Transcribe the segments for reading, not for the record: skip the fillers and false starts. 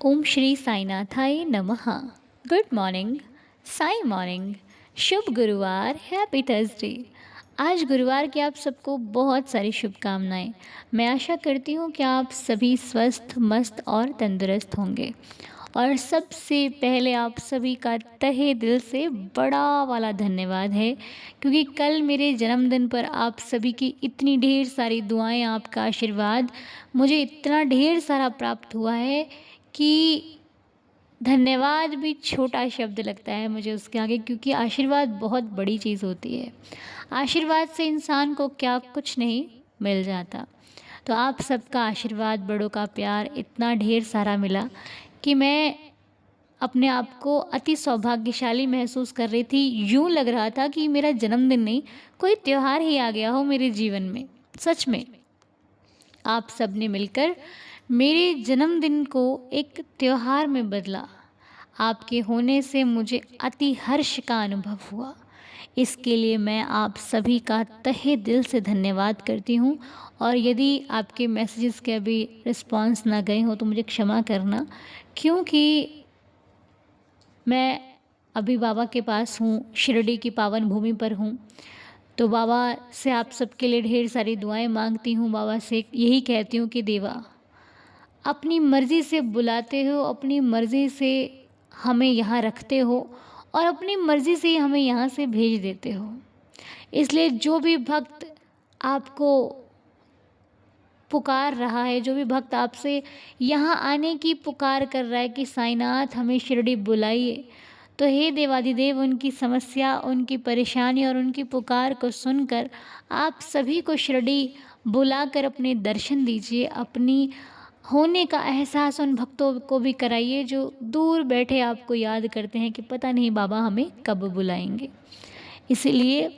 ओम श्री साईनाथाय नमः। Good morning, Sai morning. शुभ गुरुवार, हैप्पी थर्सडे। आज गुरुवार की आप सबको बहुत सारी शुभकामनाएं। मैं आशा करती हूँ कि आप सभी स्वस्थ, मस्त और तंदुरुस्त होंगे। और सबसे पहले आप सभी का तहे दिल से बड़ा वाला धन्यवाद है, क्योंकि कल मेरे जन्मदिन पर आप सभी की इतनी ढेर सारी दुआएं, आपका आशीर्वाद मुझे इतना ढेर सारा प्राप्त हुआ है कि धन्यवाद भी छोटा शब्द लगता है मुझे उसके आगे, क्योंकि आशीर्वाद बहुत बड़ी चीज़ होती है। आशीर्वाद से इंसान को क्या कुछ नहीं मिल जाता। तो आप सबका आशीर्वाद, बड़ों का प्यार इतना ढेर सारा मिला कि मैं अपने आप को अति सौभाग्यशाली महसूस कर रही थी। यूँ लग रहा था कि मेरा जन्मदिन नहीं, कोई त्योहार ही आ गया हो मेरे जीवन में। सच में आप सब ने मिलकर मेरे जन्मदिन को एक त्योहार में बदला। आपके होने से मुझे अति हर्ष का अनुभव हुआ। इसके लिए मैं आप सभी का तहे दिल से धन्यवाद करती हूँ। और यदि आपके मैसेजेस के अभी रिस्पांस ना गए हो तो मुझे क्षमा करना, क्योंकि मैं अभी बाबा के पास हूँ, शिरडी की पावन भूमि पर हूँ। तो बाबा से आप सबके लिए ढेर सारी दुआएं मांगती हूँ। बाबा से यही कहती हूँ कि देवा, अपनी मर्ज़ी से बुलाते हो, अपनी मर्ज़ी से हमें यहाँ रखते हो और अपनी मर्ज़ी से ही हमें यहाँ से भेज देते हो। इसलिए जो भी भक्त आपको पुकार रहा है, जो भी भक्त आपसे यहाँ आने की पुकार कर रहा है कि साईनाथ हमें शिरडी बुलाइए, तो हे देवाधिदेव, उनकी समस्या, उनकी परेशानी और उनकी पुकार को सुनकर आप सभी को शिरडी बुलाकर अपने दर्शन दीजिए। अपनी होने का एहसास उन भक्तों को भी कराइए जो दूर बैठे आपको याद करते हैं कि पता नहीं बाबा हमें कब बुलाएंगे। इसीलिए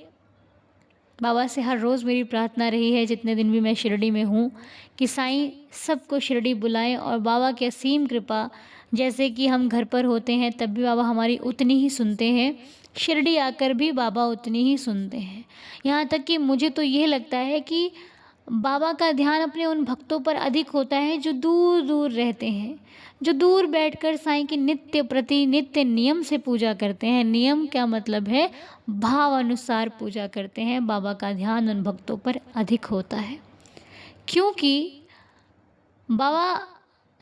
बाबा से हर रोज़ मेरी प्रार्थना रही है, जितने दिन भी मैं शिरडी में हूँ, कि साईं सबको शिरडी बुलाएं। और बाबा की असीम कृपा, जैसे कि हम घर पर होते हैं तब भी बाबा हमारी उतनी ही सुनते हैं, शिरडी आकर भी बाबा उतनी ही सुनते हैं। यहाँ तक कि मुझे तो यह लगता है कि बाबा का ध्यान अपने उन भक्तों पर अधिक होता है जो दूर दूर रहते हैं, जो दूर बैठकर साईं की नित्य प्रति नित्य नियम से पूजा करते हैं। नियम क्या मतलब है? भाव अनुसार पूजा करते हैं। बाबा का ध्यान उन भक्तों पर अधिक होता है, क्योंकि बाबा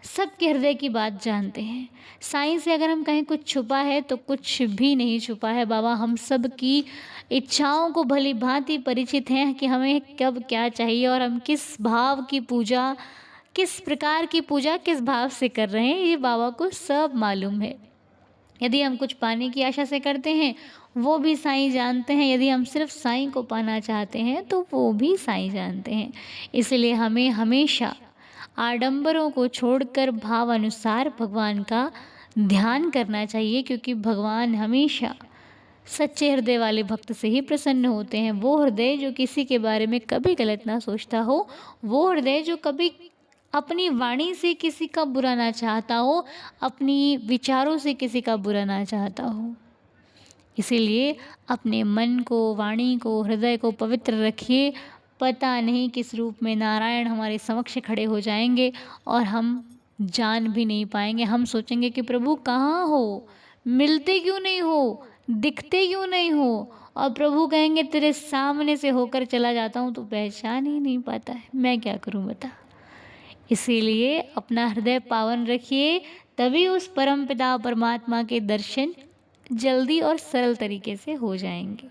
सबके हृदय की बात जानते हैं। साईं से अगर हम कहें कुछ छुपा है तो कुछ भी नहीं छुपा है। बाबा हम सब की इच्छाओं को भली भांति परिचित हैं कि हमें कब क्या चाहिए और हम किस भाव की पूजा, किस प्रकार की पूजा किस भाव से कर रहे हैं, ये बाबा को सब मालूम है। यदि हम कुछ पाने की आशा से करते हैं, वो भी साईं जानते हैं। यदि हम सिर्फ साईं को पाना चाहते हैं तो वो भी साईं जानते हैं। इसलिए हमें हमेशा आडंबरों को छोड़कर भाव अनुसार भगवान का ध्यान करना चाहिए, क्योंकि भगवान हमेशा सच्चे हृदय वाले भक्त से ही प्रसन्न होते हैं। वो हृदय जो किसी के बारे में कभी गलत ना सोचता हो, वो हृदय जो कभी अपनी वाणी से किसी का बुरा ना चाहता हो, अपनी विचारों से किसी का बुरा ना चाहता हो। इसीलिए अपने मन को, वाणी को, हृदय को पवित्र रखिए। पता नहीं किस रूप में नारायण हमारे समक्ष खड़े हो जाएंगे और हम जान भी नहीं पाएंगे। हम सोचेंगे कि प्रभु कहाँ हो, मिलते क्यों नहीं हो, दिखते क्यों नहीं हो। और प्रभु कहेंगे तेरे सामने से होकर चला जाता हूँ तो पहचान ही नहीं पाता है। मैं क्या करूँ बता। इसीलिए अपना हृदय पावन रखिए, तभी उस परम पिता परमात्मा के दर्शन जल्दी और सरल तरीके से हो जाएंगे।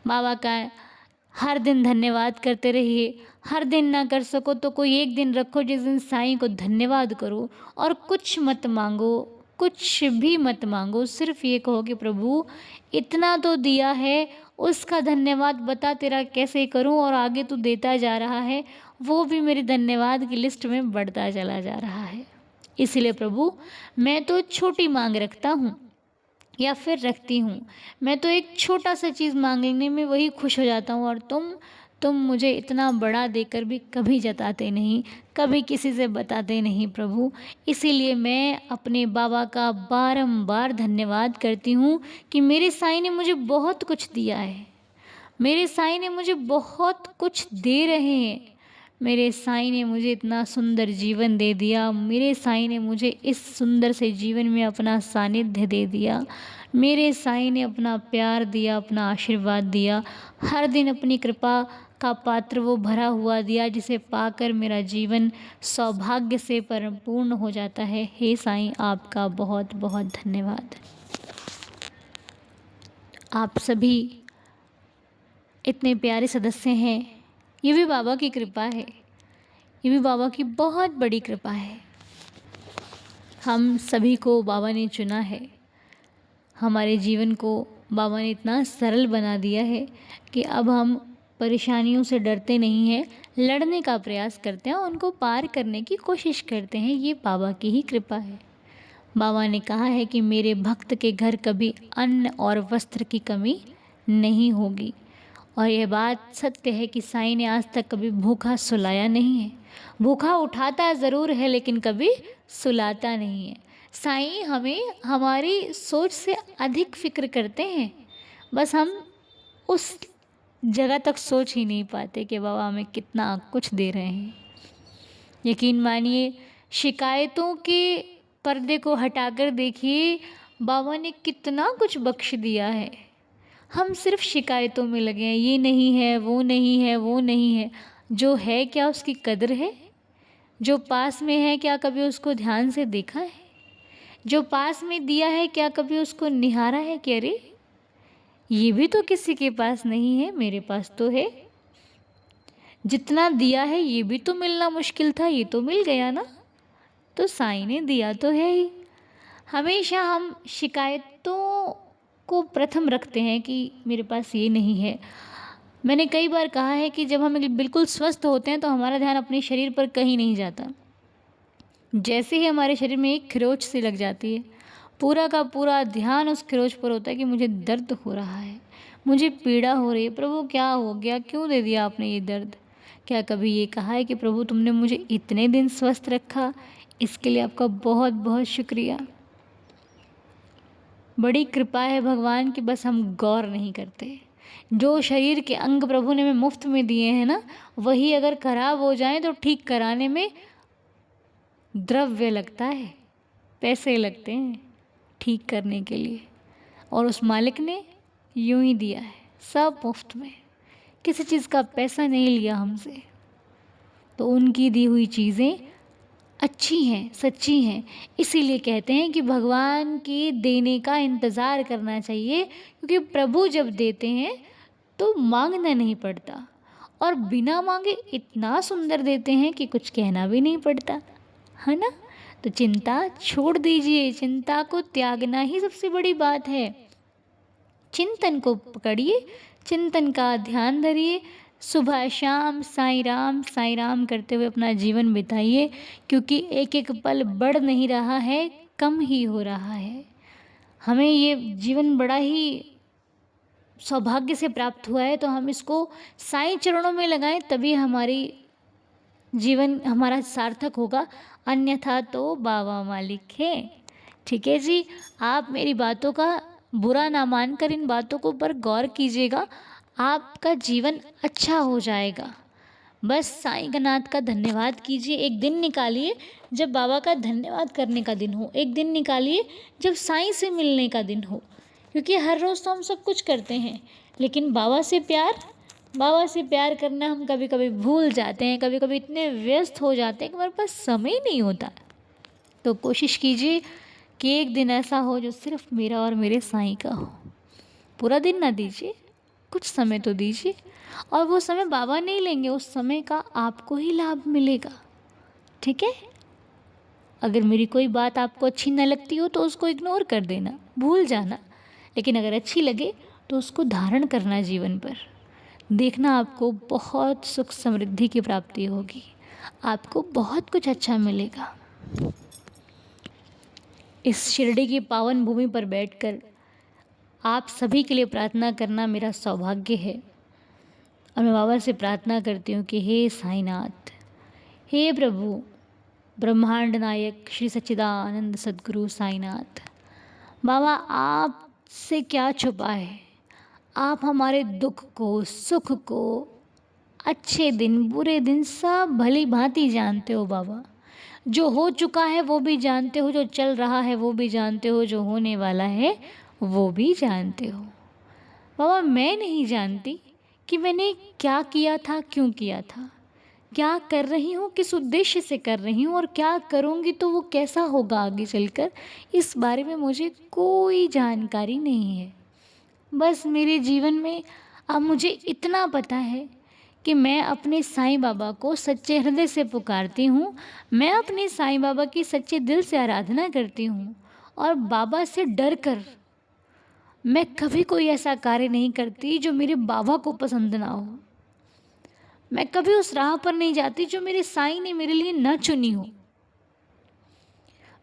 बाबा का हर दिन धन्यवाद करते रहिए। हर दिन ना कर सको तो कोई एक दिन रखो जिस दिन साईं को धन्यवाद करो, और कुछ मत मांगो, कुछ भी मत मांगो। सिर्फ ये कहो कि प्रभु इतना तो दिया है, उसका धन्यवाद बता तेरा कैसे करूं, और आगे तू देता जा रहा है, वो भी मेरी धन्यवाद की लिस्ट में बढ़ता चला जा रहा है। इसलिए प्रभु मैं तो छोटी मांग रखता हूँ या फिर रखती हूँ। मैं तो एक छोटा सा चीज़ मांगने में वही खुश हो जाता हूँ, और तुम मुझे इतना बड़ा देकर भी कभी जताते नहीं, कभी किसी से बताते नहीं प्रभु। इसीलिए मैं अपने बाबा का बारंबार धन्यवाद करती हूँ कि मेरे साईं ने मुझे बहुत कुछ दिया है, मेरे साईं ने मुझे बहुत कुछ दे रहे हैं। मेरे साईं ने मुझे इतना सुंदर जीवन दे दिया, मेरे साईं ने मुझे इस सुंदर से जीवन में अपना सानिध्य दे दिया, मेरे साईं ने अपना प्यार दिया, अपना आशीर्वाद दिया, हर दिन अपनी कृपा का पात्र वो भरा हुआ दिया, जिसे पाकर मेरा जीवन सौभाग्य से परिपूर्ण हो जाता है। हे साईं, आपका बहुत बहुत धन्यवाद। आप सभी इतने प्यारे सदस्य हैं, ये भी बाबा की कृपा है, ये भी बाबा की बहुत बड़ी कृपा है। हम सभी को बाबा ने चुना है, हमारे जीवन को बाबा ने इतना सरल बना दिया है कि अब हम परेशानियों से डरते नहीं हैं, लड़ने का प्रयास करते हैं, उनको पार करने की कोशिश करते हैं। ये बाबा की ही कृपा है। बाबा ने कहा है कि मेरे भक्त के घर कभी अन्न और वस्त्र की कमी नहीं होगी, और यह बात सत्य है कि साईं ने आज तक कभी भूखा सुलाया नहीं है। भूखा उठाता ज़रूर है लेकिन कभी सुलाता नहीं है। साईं हमें हमारी सोच से अधिक फिक्र करते हैं, बस हम उस जगह तक सोच ही नहीं पाते कि बाबा हमें कितना कुछ दे रहे हैं। यकीन मानिए, शिकायतों के पर्दे को हटाकर देखिए, बाबा ने कितना कुछ बख्श दिया है। हम सिर्फ शिकायतों में लगे हैं, ये नहीं है, वो नहीं है, वो नहीं है। जो है क्या उसकी कदर है? जो पास में है क्या कभी उसको ध्यान से देखा है? जो पास में दिया है क्या कभी उसको निहारा है कि अरे ये भी तो किसी के पास नहीं है, मेरे पास तो है। जितना दिया है ये भी तो मिलना मुश्किल था, ये तो मिल गया ना। तो साईं ने दिया तो है ही। हमेशा हम शिकायतों को प्रथम रखते हैं कि मेरे पास ये नहीं है। मैंने कई बार कहा है कि जब हम बिल्कुल स्वस्थ होते हैं तो हमारा ध्यान अपने शरीर पर कहीं नहीं जाता। जैसे ही हमारे शरीर में एक खरोंच सी लग जाती है, पूरा का पूरा ध्यान उस खरोंच पर होता है कि मुझे दर्द हो रहा है, मुझे पीड़ा हो रही है। प्रभु क्या हो गया, क्यों दे दिया आपने ये दर्द? क्या कभी ये कहा है कि प्रभु तुमने मुझे इतने दिन स्वस्थ रखा, इसके लिए आपका बहुत बहुत शुक्रिया। बड़ी कृपा है भगवान की, बस हम गौर नहीं करते। जो शरीर के अंग प्रभु ने हमें मुफ्त में दिए हैं ना, वही अगर खराब हो जाएं तो ठीक कराने में द्रव्य लगता है, पैसे लगते हैं ठीक करने के लिए, और उस मालिक ने यूं ही दिया है, सब मुफ्त में, किसी चीज़ का पैसा नहीं लिया हमसे। तो उनकी दी हुई चीज़ें अच्छी हैं, सच्ची हैं। इसीलिए कहते हैं कि भगवान के देने का इंतज़ार करना चाहिए, क्योंकि प्रभु जब देते हैं तो मांगना नहीं पड़ता, और बिना मांगे इतना सुंदर देते हैं कि कुछ कहना भी नहीं पड़ता, है ना। तो चिंता छोड़ दीजिए, चिंता को त्यागना ही सबसे बड़ी बात है। चिंतन को पकड़िए, चिंतन का ध्यान धरिए, सुबह शाम साईं राम करते हुए अपना जीवन बिताइए, क्योंकि एक एक पल बढ़ नहीं रहा है, कम ही हो रहा है। हमें ये जीवन बड़ा ही सौभाग्य से प्राप्त हुआ है, तो हम इसको साईं चरणों में लगाएं, तभी हमारी जीवन हमारा सार्थक होगा, अन्यथा तो बाबा मालिक है। ठीक है जी, आप मेरी बातों का बुरा ना मानकर इन बातों को पर गौर कीजिएगा, आपका जीवन अच्छा हो जाएगा। बस साईं नाथ का धन्यवाद कीजिए। एक दिन निकालिए जब बाबा का धन्यवाद करने का दिन हो, एक दिन निकालिए जब साईं से मिलने का दिन हो, क्योंकि हर रोज़ तो हम सब कुछ करते हैं, लेकिन बाबा से प्यार करना हम कभी कभी भूल जाते हैं, कभी कभी इतने व्यस्त हो जाते हैं कि हमारे पास समय ही नहीं होता। तो कोशिश कीजिए कि एक दिन ऐसा हो जो सिर्फ मेरा और मेरे साईं का हो। पूरा दिन ना दीजिए, कुछ समय तो दीजिए, और वो समय बाबा नहीं लेंगे, उस समय का आपको ही लाभ मिलेगा। ठीक है। अगर मेरी कोई बात आपको अच्छी न लगती हो तो उसको इग्नोर कर देना, भूल जाना, लेकिन अगर अच्छी लगे तो उसको धारण करना जीवन पर। देखना आपको बहुत सुख समृद्धि की प्राप्ति होगी, आपको बहुत कुछ अच्छा मिलेगा। इस शिरडी की पावन भूमि पर बैठकर आप सभी के लिए प्रार्थना करना मेरा सौभाग्य है, और मैं बाबा से प्रार्थना करती हूँ कि हे साईनाथ, हे प्रभु ब्रह्मांड नायक श्री सच्चिदानंद सद्गुरु साईनाथ, बाबा आपसे क्या छुपा है, आप हमारे दुख को, सुख को अच्छे दिन बुरे दिन सब भली भांति जानते हो बाबा। जो हो चुका है वो भी जानते हो, जो चल रहा है वो भी जानते हो, जो होने वाला है वो भी जानते हो। बाबा मैं नहीं जानती कि मैंने क्या किया था, क्यों किया था, क्या कर रही हूँ, किस उद्देश्य से कर रही हूँ, और क्या करूँगी तो वो कैसा होगा आगे चलकर, इस बारे में मुझे कोई जानकारी नहीं है। बस मेरे जीवन में अब मुझे इतना पता है कि मैं अपने साईं बाबा को सच्चे हृदय से पुकारती हूँ, मैं अपने साईं बाबा की सच्चे दिल से आराधना करती हूँ, और बाबा से डर कर मैं कभी कोई ऐसा कार्य नहीं करती जो मेरे बाबा को पसंद ना हो। मैं कभी उस राह पर नहीं जाती जो मेरे साईं ने मेरे लिए न चुनी हो।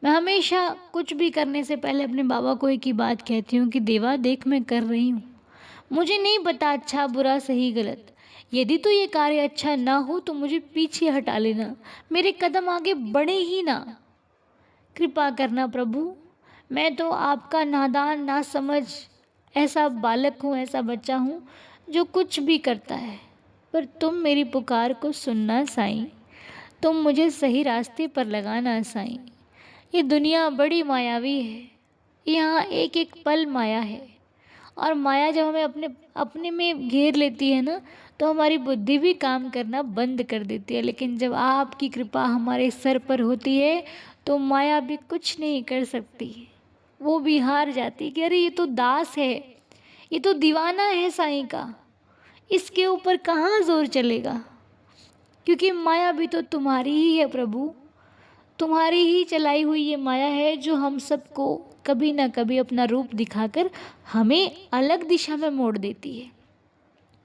मैं हमेशा कुछ भी करने से पहले अपने बाबा को एक ही बात कहती हूँ कि देवा देख मैं कर रही हूँ, मुझे नहीं पता अच्छा बुरा सही गलत, यदि तो ये कार्य अच्छा ना हो तो मुझे पीछे हटा लेना, मेरे कदम आगे बढ़े ही ना। कृपा करना प्रभु, मैं तो आपका नादान ना समझ ऐसा बालक हूँ, ऐसा बच्चा हूँ जो कुछ भी करता है, पर तुम मेरी पुकार को सुनना साईं, तुम मुझे सही रास्ते पर लगाना साईं। ये दुनिया बड़ी मायावी है, यहाँ एक एक पल माया है, और माया जब हमें अपने अपने में घेर लेती है ना, तो हमारी बुद्धि भी काम करना बंद कर देती है। लेकिन जब आपकी कृपा हमारे सर पर होती है तो माया भी कुछ नहीं कर सकती, वो भी हार जाती कि अरे ये तो दास है, ये तो दीवाना है साईं का, इसके ऊपर कहाँ जोर चलेगा, क्योंकि माया भी तो तुम्हारी ही है प्रभु, तुम्हारी ही चलाई हुई ये माया है जो हम सबको कभी ना कभी अपना रूप दिखाकर हमें अलग दिशा में मोड़ देती है।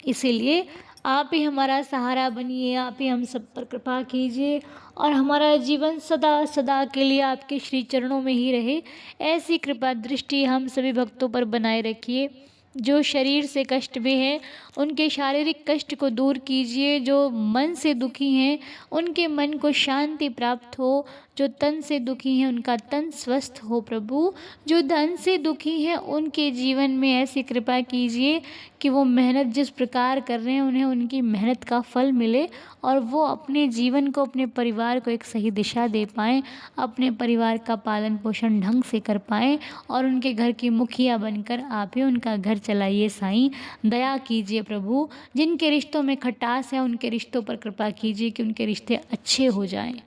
इसीलिए आप ही हमारा सहारा बनिए, आप ही हम सब पर कृपा कीजिए, और हमारा जीवन सदा सदा के लिए आपके श्री चरणों में ही रहे। ऐसी कृपा दृष्टि हम सभी भक्तों पर बनाए रखिए। जो शरीर से कष्ट में हैं उनके शारीरिक कष्ट को दूर कीजिए, जो मन से दुखी हैं उनके मन को शांति प्राप्त हो, जो तन से दुखी हैं उनका तन स्वस्थ हो प्रभु, जो धन से दुखी हैं उनके जीवन में ऐसी कृपा कीजिए कि वो मेहनत जिस प्रकार कर रहे हैं उन्हें उनकी मेहनत का फल मिले, और वो अपने जीवन को अपने परिवार को एक सही दिशा दे पाएँ, अपने परिवार का पालन पोषण ढंग से कर पाएँ, और उनके घर की मुखिया बनकर आप ही उनका घर चलाइए साईं। दया कीजिए प्रभु, जिनके रिश्तों में खटास है उनके रिश्तों पर कृपा कीजिए कि उनके रिश्ते अच्छे हो जाएं।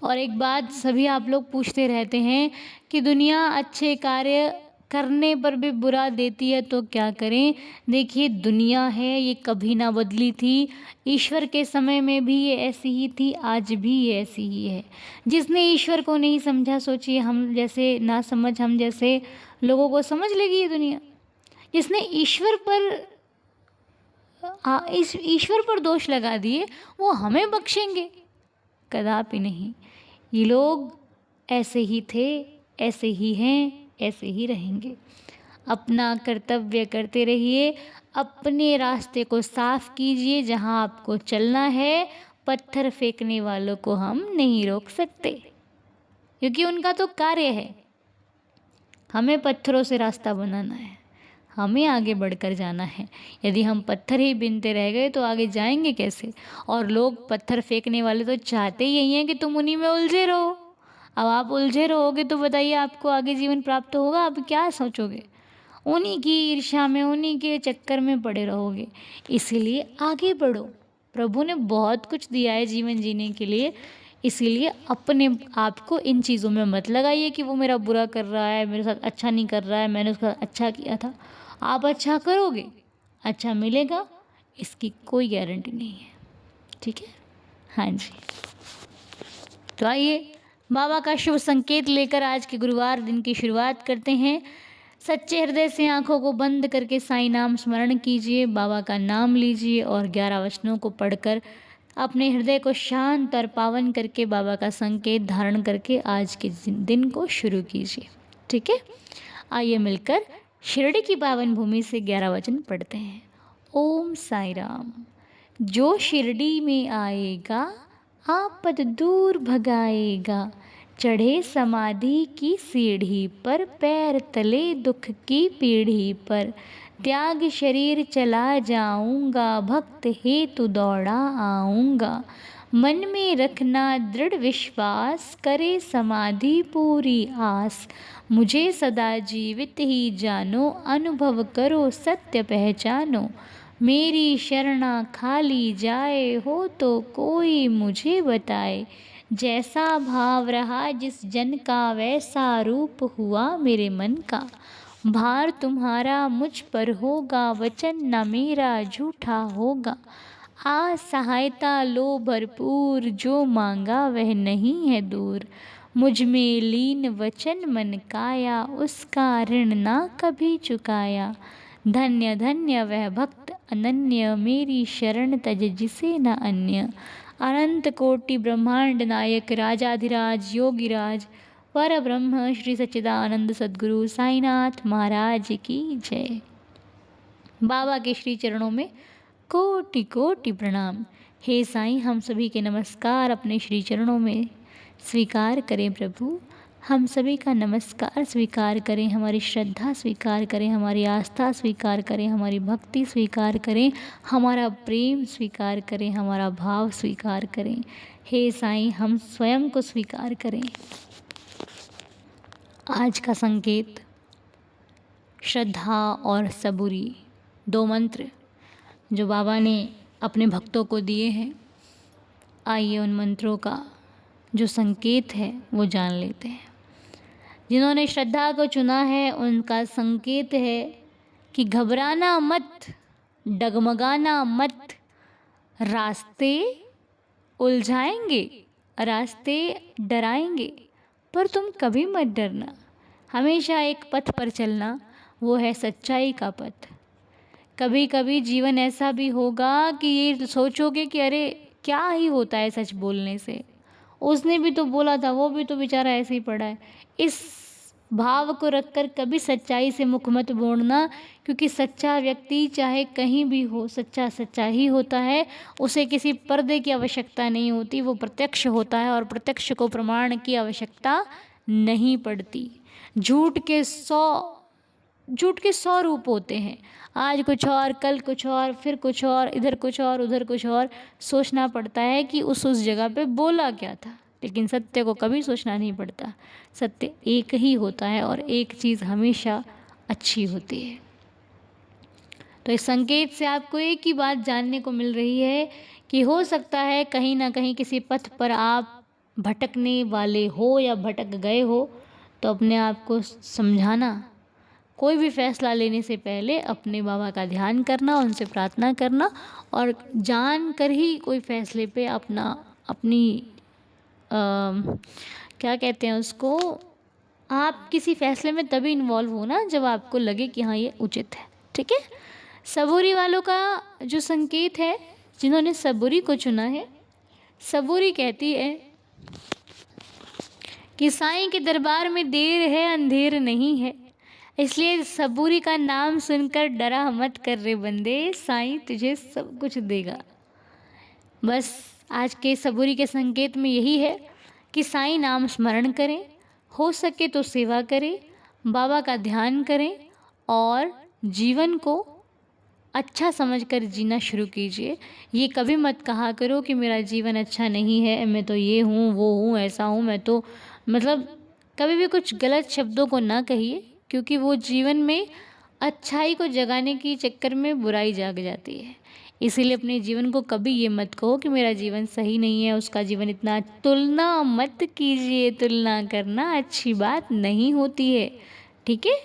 और एक बात सभी आप लोग पूछते रहते हैं कि दुनिया अच्छे कार्य करने पर भी बुरा देती है तो क्या करें। देखिए दुनिया है ये कभी ना बदली थी, ईश्वर के समय में भी ये ऐसी ही थी, आज भी ये ऐसी ही है। जिसने ईश्वर को नहीं समझा, सोचिए हम जैसे ना समझ हम जैसे लोगों को समझ लेगी ये दुनिया। जिसने इस ईश्वर पर दोष लगा दिए वो हमें बख्शेंगे? कदापि नहीं। ये लोग ऐसे ही थे, ऐसे ही हैं, ऐसे ही रहेंगे। अपना कर्तव्य करते रहिए, अपने रास्ते को साफ कीजिए जहाँ आपको चलना है। पत्थर फेंकने वालों को हम नहीं रोक सकते क्योंकि उनका तो कार्य है। हमें पत्थरों से रास्ता बनाना है, हमें आगे बढ़कर जाना है। यदि हम पत्थर ही बीनते रह गए तो आगे जाएंगे कैसे। और लोग पत्थर फेंकने वाले तो चाहते ही यही हैं कि तुम उन्हीं में उलझे रहो। अब आप उलझे रहोगे तो बताइए आपको आगे जीवन प्राप्त होगा? आप क्या सोचोगे? उन्हीं की ईर्ष्या में, उन्हीं के चक्कर में पड़े रहोगे। इसीलिए आगे बढ़ो। प्रभु ने बहुत कुछ दिया है जीवन जीने के लिए, इसीलिए अपने आप को इन चीज़ों में मत लगाइए कि वो मेरा बुरा कर रहा है, मेरे साथ अच्छा नहीं कर रहा है, मैंने उसका अच्छा किया था। आप अच्छा करोगे, अच्छा मिलेगा, इसकी कोई गारंटी नहीं है। ठीक है, हाँ जी। तो आइए बाबा का शुभ संकेत लेकर आज के गुरुवार दिन की शुरुआत करते हैं। सच्चे हृदय से आंखों को बंद करके साईं नाम स्मरण कीजिए, बाबा का नाम लीजिए और 11 वचनों को पढ़कर अपने हृदय को शांत और पावन करके बाबा का संकेत धारण करके आज के दिन को शुरू कीजिए। ठीक है, आइए मिलकर शिरडी की पावन भूमि से 11 वचन पढ़ते हैं। ओम साई राम। जो शिरडी में आएगा आपद दूर भगाएगा, चढ़े समाधि की सीढ़ी पर, पैर तले दुख की पीढ़ी पर, त्याग शरीर चला जाऊंगा, भक्त हेतु दौड़ा आऊंगा। मन में रखना दृढ़ विश्वास, करे समाधि पूरी आस। मुझे सदा जीवित ही जानो, अनुभव करो सत्य पहचानो। मेरी शरणा खाली जाए, हो तो कोई मुझे बताए। जैसा भाव रहा जिस जन का, वैसा रूप हुआ मेरे मन का। भार तुम्हारा मुझ पर होगा, वचन न मेरा झूठा होगा। आ सहायता लो भरपूर, जो मांगा वह नहीं है दूर। मुझ में लीन वचन मन काया, उसका ऋण ना कभी चुकाया। धन्य धन्य वह भक्त अनन्य, मेरी शरण तज जिसे न अन्य। अनंत कोटि ब्रह्मांड नायक, राजाधिराज योगिराज, पर ब्रह्म श्री सच्चिदानंद सद्गुरु साईनाथ महाराज की जय। बाबा के श्री चरणों में कोटि कोटि प्रणाम। हे साईं, हम सभी के नमस्कार अपने श्री चरणों में स्वीकार करें प्रभु। हम सभी का नमस्कार स्वीकार करें, हमारी श्रद्धा स्वीकार करें, हमारी आस्था स्वीकार करें, हमारी भक्ति स्वीकार करें, हमारा प्रेम स्वीकार करें, हमारा भाव स्वीकार करें। हे साईं, हम स्वयं को स्वीकार करें। आज का संकेत श्रद्धा और सबूरी, दो मंत्र जो बाबा ने अपने भक्तों को दिए हैं। आइए उन मंत्रों का जो संकेत है वो जान लेते हैं। जिन्होंने श्रद्धा को चुना है उनका संकेत है कि घबराना मत, डगमगाना मत। रास्ते उलझाएंगे, रास्ते डराएंगे, पर तुम कभी मत डरना। हमेशा एक पथ पर चलना, वो है सच्चाई का पथ। कभी कभी जीवन ऐसा भी होगा कि ये सोचोगे कि अरे क्या ही होता है सच बोलने से, उसने भी तो बोला था, वो भी तो बेचारा ऐसे ही पड़ा है। इस भाव को रखकर कभी सच्चाई से मुख मत मोड़ना, क्योंकि सच्चा व्यक्ति चाहे कहीं भी हो, सच्चा सच्चा ही होता है। उसे किसी पर्दे की आवश्यकता नहीं होती, वो प्रत्यक्ष होता है और प्रत्यक्ष को प्रमाण की आवश्यकता नहीं पड़ती। झूठ के 100 रूप होते हैं। आज कुछ और, कल कुछ और, फिर कुछ और, इधर कुछ और, उधर कुछ और। सोचना पड़ता है कि उस जगह पे बोला क्या था, लेकिन सत्य को कभी सोचना नहीं पड़ता। सत्य एक ही होता है और एक चीज़ हमेशा अच्छी होती है। तो इस संकेत से आपको एक ही बात जानने को मिल रही है कि हो सकता है कहीं ना कहीं किसी पथ पर आप भटकने वाले हो या भटक गए हो, तो अपने आप को समझाना। कोई भी फैसला लेने से पहले अपने बाबा का ध्यान करना, उनसे प्रार्थना करना, और जान कर ही कोई फैसले पे अपनी क्या कहते हैं उसको, आप किसी फैसले में तभी इन्वॉल्व हो ना जब आपको लगे कि हाँ ये उचित है। ठीक है। सबूरी वालों का जो संकेत है, जिन्होंने सबूरी को चुना है, सबूरी कहती है कि साईं के दरबार में देर है अंधेर नहीं है, इसलिए सबूरी का नाम सुनकर डरा मत कर रे बंदे, साईं तुझे सब कुछ देगा। बस आज के सबूरी के संकेत में यही है कि साईं नाम स्मरण करें, हो सके तो सेवा करें, बाबा का ध्यान करें और जीवन को अच्छा समझकर जीना शुरू कीजिए। ये कभी मत कहा करो कि मेरा जीवन अच्छा नहीं है, मैं तो ये हूँ, वो हूँ, ऐसा हूँ, मैं तो कभी भी कुछ गलत शब्दों को ना कहिए, क्योंकि वो जीवन में अच्छाई को जगाने के चक्कर में बुराई जाग जाती है। इसीलिए अपने जीवन को कभी ये मत कहो कि मेरा जीवन सही नहीं है, उसका जीवन इतना। तुलना मत कीजिए, तुलना करना अच्छी बात नहीं होती है। ठीक है,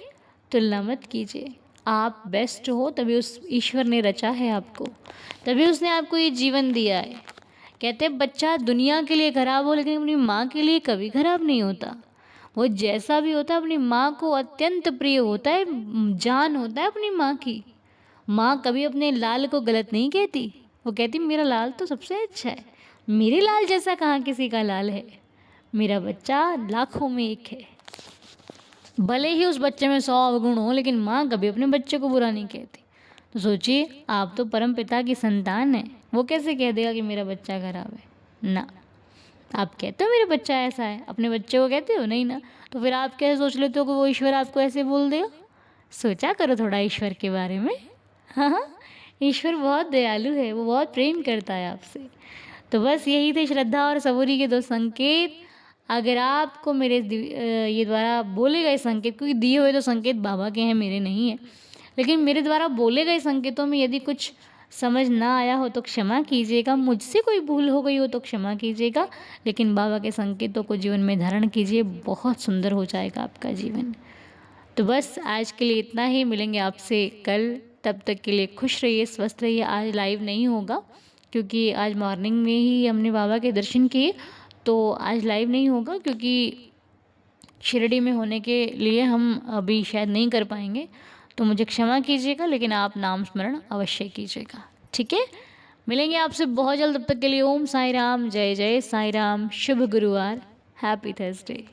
तुलना मत कीजिए। आप बेस्ट हो, तभी उस ईश्वर ने रचा है आपको, तभी उसने आपको ये जीवन दिया है। कहते हैं बच्चा दुनिया के लिए खराब हो, लेकिन अपनी माँ के लिए कभी खराब नहीं होता। वो जैसा भी होता है अपनी माँ को अत्यंत प्रिय होता है, जान होता है अपनी माँ की। माँ कभी अपने लाल को गलत नहीं कहती, वो कहती मेरा लाल तो सबसे अच्छा है, मेरे लाल जैसा कहाँ किसी का लाल है, मेरा बच्चा लाखों में एक है। भले ही उस बच्चे में 100 अवगुण हो, लेकिन माँ कभी अपने बच्चे को बुरा नहीं कहती। तो सोचिए, आप तो परम पिता की संतान हैं, वो कैसे कह देगा कि मेरा बच्चा खराब है। ना, आप कहते हो मेरा बच्चा ऐसा है, अपने बच्चे को कहते हो नहीं ना, तो फिर आप कैसे सोच लेते हो कि वो ईश्वर आपको ऐसे बोल देगा। सोचा करो थोड़ा ईश्वर के बारे में। हाँ, हाँ, ईश्वर बहुत दयालु है, वो बहुत प्रेम करता है आपसे। तो बस यही थे श्रद्धा और सबूरी के 2 संकेत। अगर आपको मेरे ये द्वारा बोले गए संकेत, क्योंकि दिए हुए तो संकेत बाबा के हैं, मेरे नहीं हैं, लेकिन मेरे द्वारा बोले गए संकेतों में यदि कुछ समझ ना आया हो तो क्षमा कीजिएगा, मुझसे कोई भूल हो गई हो तो क्षमा कीजिएगा, लेकिन बाबा के संकेतों को जीवन में धारण कीजिए, बहुत सुंदर हो जाएगा आपका जीवन। तो बस आज के लिए इतना ही, मिलेंगे आपसे कल, तब तक के लिए खुश रहिए, स्वस्थ रहिए। आज लाइव नहीं होगा क्योंकि आज मॉर्निंग में ही हमने बाबा के दर्शन किए, तो आज लाइव नहीं होगा क्योंकि शिरडी में होने के लिए हम अभी शायद नहीं कर पाएंगे, तो मुझे क्षमा कीजिएगा, लेकिन आप नाम स्मरण अवश्य कीजिएगा, ठीक है। मिलेंगे आपसे बहुत जल्द, तब तक के लिए ओम साई राम, जय जय साई राम, शुभ गुरुवार, हैप्पी थर्सडे।